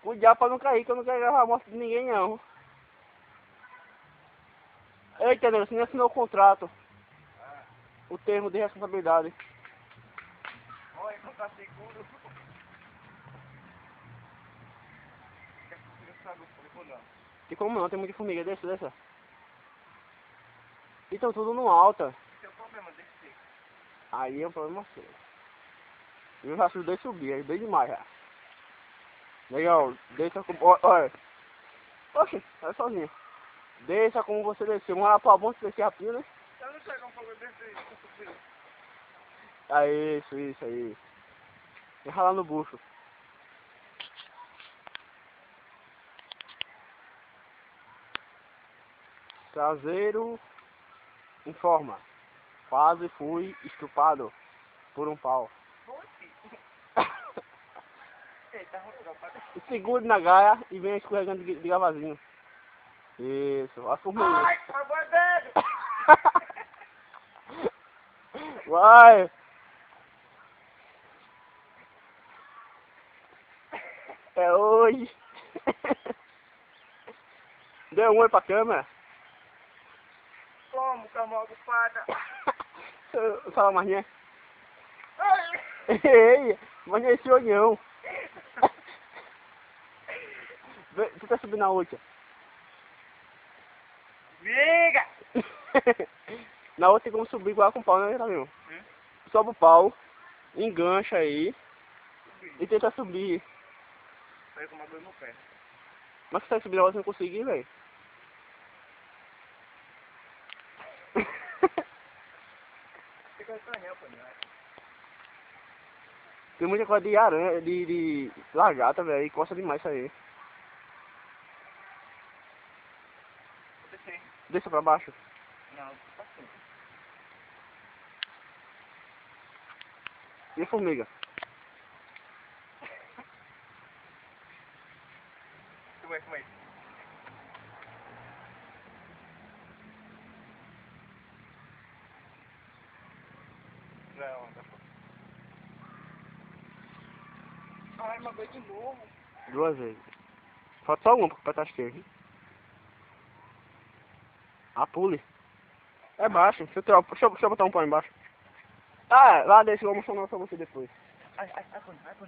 Cuidado pra não cair, que eu não quero gravar a morte de ninguém não. Eita, Deus, você nem assinou o contrato. O termo de responsabilidade. Olha, não tá seguro. Tem como não, tem muita formiga dessa. E estão tudo no alta. Esse é o problema desse seco. Aí é um problema seu. Eu já ajudei a subir, aí bem demais já. Legal, deixa com... Olha. Oxe, vai sozinho. Deixa como você desceu. Uma lá pra bom você descer rapidinho, né? Eu não sei como foi desse. Aí, isso aí. Deixa lá no bucho. Traseiro informa. Quase fui estupado por um pau. Eita, rapaz. Segure na gaia e venha escorregando de gavazinho. Isso, a formiga. Ai, tá bandendo! Vai! É hoje! Deu um oi pra câmera? Como, cama ocupada? Fala mais, né? Ai! Ei, mas não é esse olhão. Tu tá subindo na outra? Liga! Na outra tem como subir igual com o pau, né, Tavinho? Sobe o pau, engancha aí e tenta subir. Vai com uma dor no pé. Mas se você subir na outra não conseguir, velho. Fica estranhão, pô, né? Tem muita coisa de aranha, de lagarta, velho, e costa demais isso aí. Descer. Desça pra baixo. Não, tá assim. E a formiga? Como é? Não, não. Ai, mas vai de novo. 2 vezes. Falta só uma pra trás esquerda. Ah, pule. É baixo. Deixa eu botar um pau embaixo. Ah, lá deixa eu vou mostrar pra você depois. Ai, pô.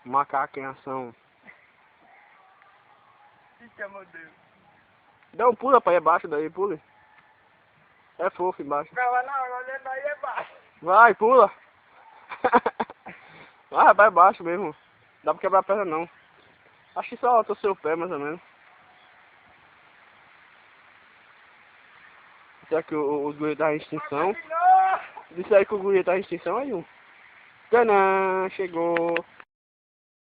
Macaco em ação. Eita, meu Deus. Dá um pulo pra ir abaixo daí, pule. É fofo embaixo. Ficava na hora olhando aí é baixo. Vai, pula. Ah, vai baixo mesmo. Dá pra quebrar a perna não. Acho que só alta o seu pé, mais ou menos. Será que os guri tá em extinção? Não! Disse aí que o guri tá em extinção aí, um. Tadã, chegou.